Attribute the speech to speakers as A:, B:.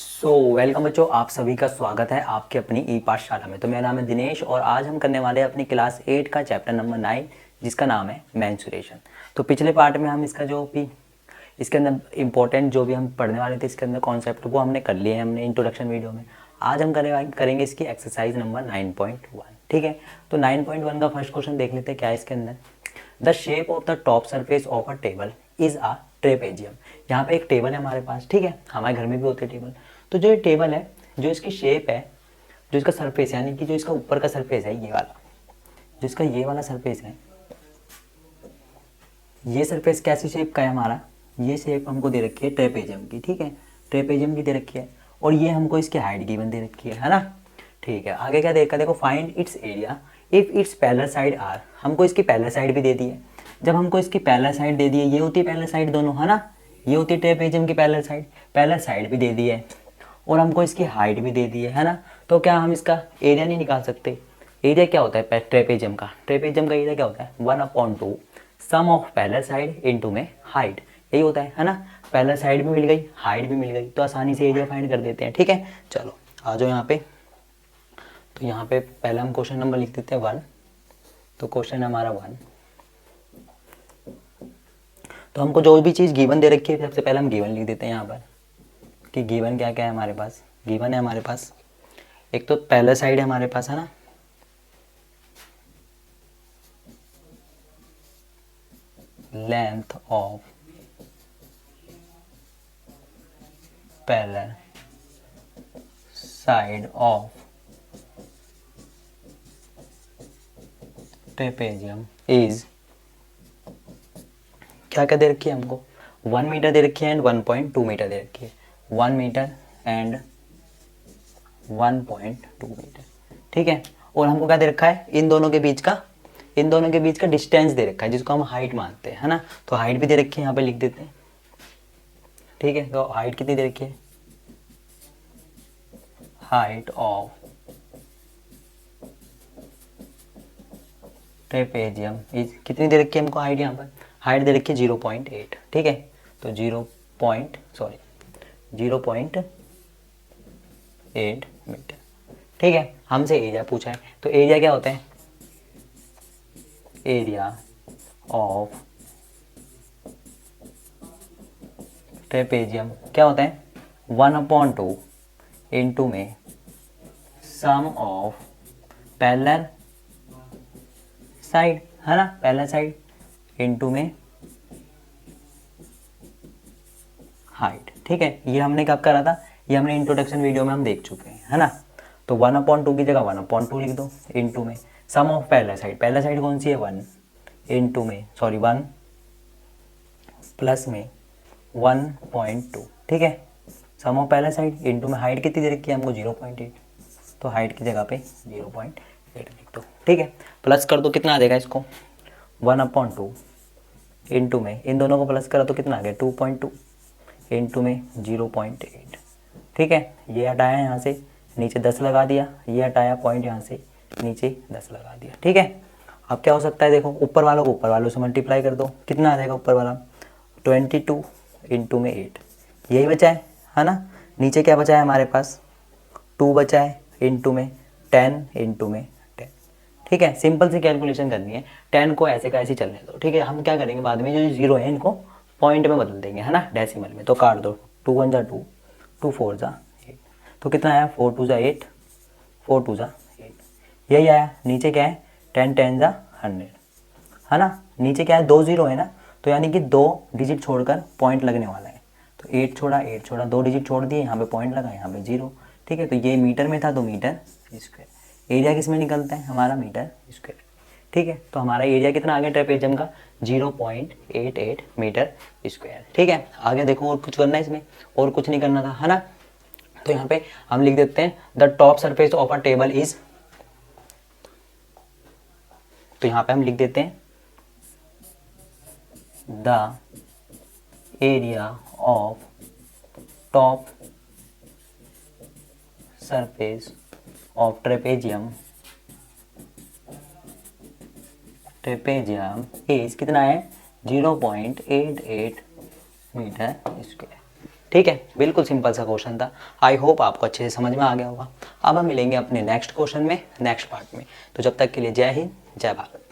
A: Welcome बच्चों, आप सभी का स्वागत है आपके अपनी ई पाठशाला में। तो मेरा नाम है दिनेश और आज हम करने वाले हैं अपनी क्लास 8 का चैप्टर नंबर 9 जिसका नाम है मेंस्ट्रुएशन। तो पिछले पार्ट में हम इसका जो भी इसके अंदर इंपॉर्टेंट जो भी हम पढ़ने वाले थे इसके अंदर कॉन्सेप्ट वो हमने कर लिए हैं हमने इंट्रोडक्शन वीडियो में। आज हम करेंगे इसकी एक्सरसाइज नंबर 9.1। ठीक है, तो 9.1 का फर्स्ट क्वेश्चन देख लेते हैं क्या है इसके अंदर। The shape of the top surface of a table is a trapezium. यहाँ पे एक टेबल है हमारे पास, ठीक है, हमारे घर में भी होती है टेबल। तो जो ये टेबल है, जो इसकी शेप है, जो इसका सरफेस यानी कि जो इसका ऊपर का सरफेस है ये वाला, जो इसका ये वाला सरफेस है, ये सरफेस कैसी शेप का है हमारा, ये शेप हमको दे रखी है ट्रेपेजियम की। ठीक है, ट्रेपेजियम की दे रखी है और ये हमको इसकी हाइट गिवन दे रखी है ना। ठीक है, आगे क्या देखा, देखो find its area if its parallel side are. हमको इसकी पैरेलल साइड भी दे दी है। जब हमको इसकी पैरेलल साइड दे दी है, ये होती है पैरेलल साइड दोनों, है ना, ये होती है ट्रेपेजियम की पैरेलल साइड भी दे दी है और हमको इसकी हाइट भी दे दी है ना। तो क्या हम इसका एरिया नहीं निकाल सकते? एरिया क्या होता है ट्रेपेजियम का एरिया क्या होता है 1/2 सम ऑफ पैरेलल साइड इनटू में हाइट। यही होता है ना। पैरेलल साइड भी मिल गई, हाइट भी मिल गई, तो आसानी से एरिया फाइंड कर देते हैं। ठीक है, चलो आ जाओ यहाँ पे। तो यहाँ पे पहला हम क्वेश्चन नंबर लिख देते हैं 1। तो क्वेश्चन है हमारा 1। तो हमको जो भी चीज़ गिवन दे रखी है सबसे पहले हम गिवन लिख देते हैं यहाँ पर कि गिवन क्या क्या है हमारे पास। गिवन है हमारे पास एक तो पैरेलल साइड है हमारे पास, है ना, length of parallel side of trapezium is क्या क्या दे रखी है हमको, 1 मीटर दे रखी है एंड 1.2 मीटर दे रखी है। 1 मीटर एंड 1.2 मीटर। ठीक है, और हमको क्या दे रखा है, इन दोनों के बीच का डिस्टेंस दे रखा है जिसको हम हाइट मानते हैं, है ना। तो हाइट भी दे रखी है, यहाँ पे लिख देते हैं। ठीक है, तो हाइट कितनी दे रखी है, हाइट ऑफ ट्रेपेजियम इज कितनी दे रखी है हमको हाइट, यहाँ पर हाइट दे रखी है 0.8। ठीक है, तो 0.8 मीटर। ठीक है, हमसे एरिया पूछा है, तो एरिया क्या होता है, एरिया ऑफ ट्रेपेजियम क्या होता है 1/2 इंटू में सम ऑफ पैरेलल साइड, है ना, पैरेलल साइड इंटू में हाइट। ठीक है, ये हमने कब करा था, ये हमने इंट्रोडक्शन वीडियो में हम देख चुके हैं, है ना। तो 1/2 की जगह 1/2 लिख दो इंटू में सम ऑफ पैरेलल साइड कौन सी है 1 इंटू में 1 प्लस में 1.2। ठीक है, सम ऑफ पैरेलल साइड इंटू में हाइट कितनी दे रखी है हमको 0.8, तो हाइट की जगह पे 0.8 लिख दो। ठीक है, प्लस कर दो, कितना आ जाएगा इसको 1/2 इंटू में इन दोनों को प्लस करा तो कितना आ गया 2.2 इंटू में 0.8। ठीक है, ये हटाया यहाँ से नीचे 10 लगा दिया, ये हटाया पॉइंट यहाँ से नीचे 10 लगा दिया। ठीक है, अब क्या हो सकता है, देखो ऊपर वालों को ऊपर वालों से मल्टीप्लाई कर दो, कितना आ जाएगा ऊपर वाला 22 इंटू में 8, यही बचा है ना। नीचे क्या बचा है हमारे पास 2 बचा है इंटू में 10 इंटू में 10। ठीक है, सिंपल सी कैलकुलेशन करनी है, 10 को ऐसे का ऐसे चलने दो। ठीक है, हम क्या करेंगे बाद में जो जीरो है इनको पॉइंट में बदल देंगे, है ना, डेसिमल में। तो काट दो, 2 1 जा 2, 2 4 जा 8, तो कितना आया 4 2 जा 8, 4 2 जा 8, यही आया। नीचे क्या है 10 10 जा 100, है ना। नीचे क्या है 2 0 है ना, तो यानी कि 2 डिजिट छोड़कर पॉइंट लगने वाला है। तो 8 छोड़ा 2 डिजिट छोड़ दिए, यहाँ पे पॉइंट लगा, यहाँ पे 0। ठीक है, तो ये मीटर में था तो मीटर स्क्वायर। एरिया किस में निकलता है हमारा मीटर स्क्वायर। ठीक है, तो हमारा एरिया कितना आ गया ट्रेपेजियम का 0.88 मीटर स्क्वायर। ठीक है, आगे देखो और कुछ करना है इसमें, और कुछ नहीं करना था, है ना। तो यहाँ पे हम लिख देते हैं the top surface of a table is, तो यहाँ पे हम लिख देते हैं the area of top surface of trapezium is कितना है 0.88 मीटर स्क्वायर। ठीक है, बिल्कुल सिंपल सा क्वेश्चन था। आई होप आपको अच्छे से समझ में आ गया होगा। अब हम मिलेंगे अपने नेक्स्ट क्वेश्चन में, नेक्स्ट पार्ट में। तो जब तक के लिए जय हिंद, जय भारत।